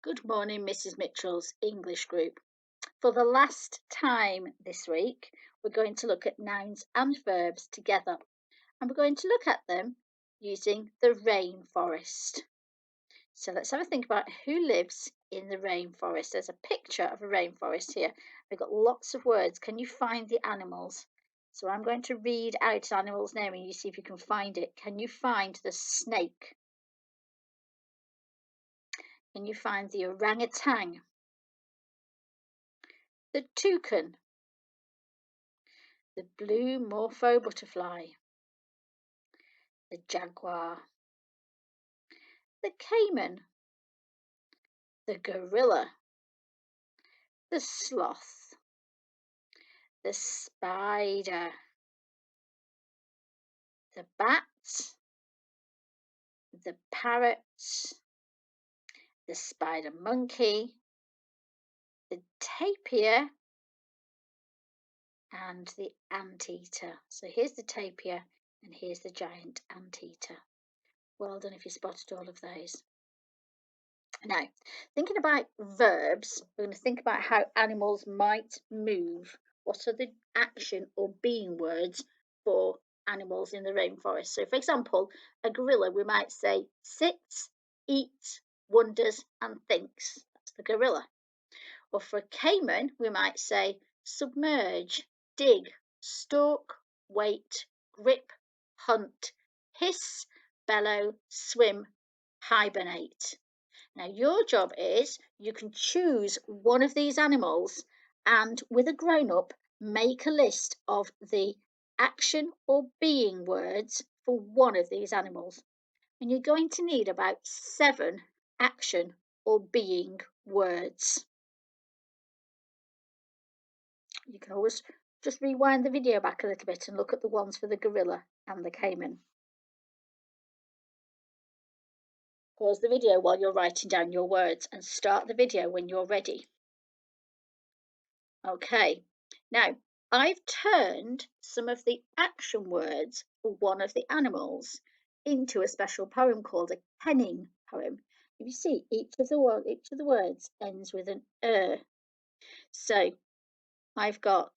Good morning, Mrs. Mitchell's English group. For the last time this week, we're going to look at nouns and verbs together, and we're going to look at them using the rainforest. So let's have a think about who lives in the rainforest. There's a picture of a rainforest here. We've got lots of words. Can you find the animals? So I'm going to read out an animal's name and you see if you can find it. Can you find the snake? Can you find the orangutan? The toucan? The blue morpho butterfly, the jaguar, the caiman, the gorilla, the sloth, the spider, the bat, the parrot, the spider monkey, the tapir, and the anteater. So here's the tapir and here's the giant anteater. Well done if you spotted all of those. Now, thinking about verbs, we're going to think about how animals might move. What are the action or being words for animals in the rainforest? So, for example, a gorilla, we might say sits, eats, wonders, and thinks. That's the gorilla. Or for a caiman, we might say submerge, dig, stalk, wait, grip, hunt, hiss, bellow, swim, hibernate. Now, your job is you can choose one of these animals and, with a grown up, make a list of the action or being words for one of these animals. And you're going to need about 7 action or being words. You can always just rewind the video back a little bit and look at the ones for the gorilla and the caiman. Pause the video while you're writing down your words and start the video when you're ready. Okay, now I've turned some of the action words for one of the animals into a special poem called a kenning poem. You see, each of the words ends with an So I've got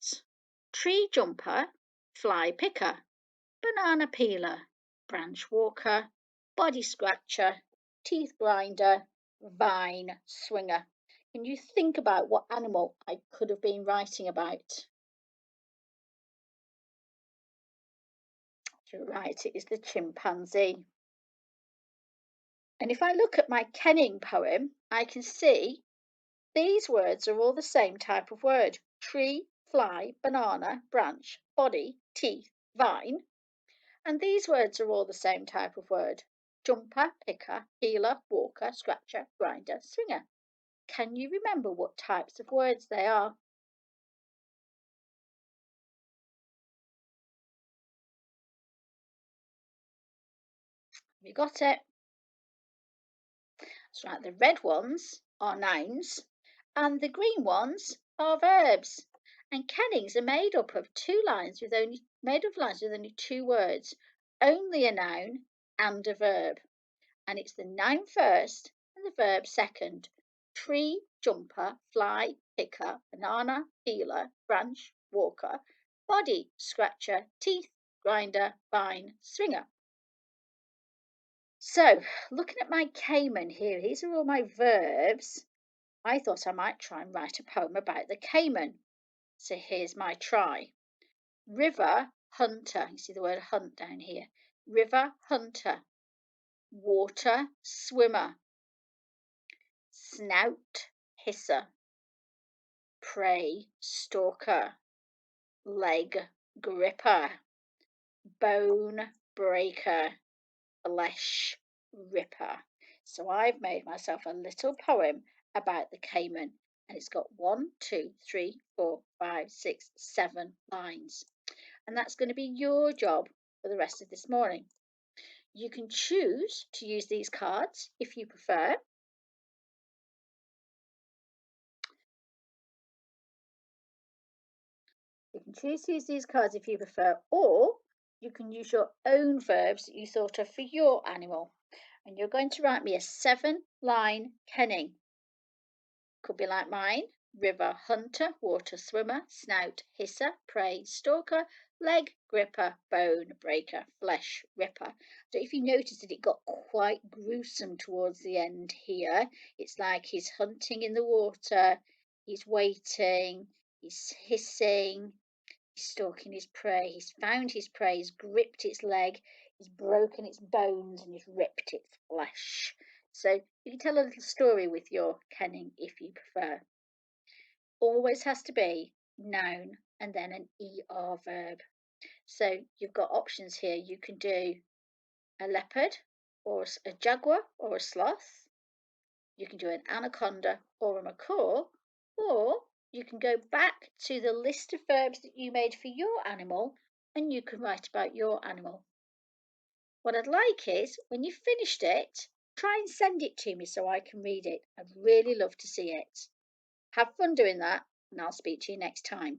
tree jumper, fly picker, banana peeler, branch walker, body scratcher, teeth grinder, vine swinger. Can you think about what animal I could have been writing about? You're right, it is the chimpanzee. And if I look at my kenning poem, I can see these words are all the same type of word. Tree, fly, banana, branch, body, teeth, vine. And these words are all the same type of word. Jumper, picker, peeler, walker, scratcher, grinder, swinger. Can you remember what types of words they are? Have you got it? That's right, the red ones are nouns and the green ones are verbs. And kennings are made up of lines with only 2 words, only a noun and a verb. And it's the noun first and the verb second. Tree, jumper, fly, picker, banana, peeler, branch, walker, body, scratcher, teeth, grinder, vine, swinger. So, looking at my caiman here, these are all my verbs. I thought I might try and write a poem about the caiman. So here's my try. River hunter, you see the word hunt down here. River hunter, water swimmer, snout hisser, prey stalker, leg gripper, bone breaker, flesh ripper. So I've made myself a little poem about the caiman, and it's got 1, 2, 3, 4, 5, 6, 7 lines. And that's going to be your job for the rest of this morning. You can choose to use these cards if you prefer. You can choose to use these cards if you prefer, or you can use your own verbs that you thought of for your animal. And you're going to write me a 7-line kenning. Could be like mine. River hunter, water swimmer, snout hisser, prey stalker, leg gripper, bone breaker, flesh ripper. So if you notice that it got quite gruesome towards the end here, it's like he's hunting in the water, he's waiting, he's hissing, he's stalking his prey, he's found his prey, he's gripped its leg, he's broken its bones, and he's ripped its flesh. So you can tell a little story with your kenning if you prefer. Always has to be noun and then an ER verb. So you've got options here. You can do a leopard or a jaguar or a sloth. You can do an anaconda or a macaw, or you can go back to the list of verbs that you made for your animal and you can write about your animal. What I'd like is, when you've finished it, try and send it to me so I can read it. I'd really love to see it. Have fun doing that, and I'll speak to you next time.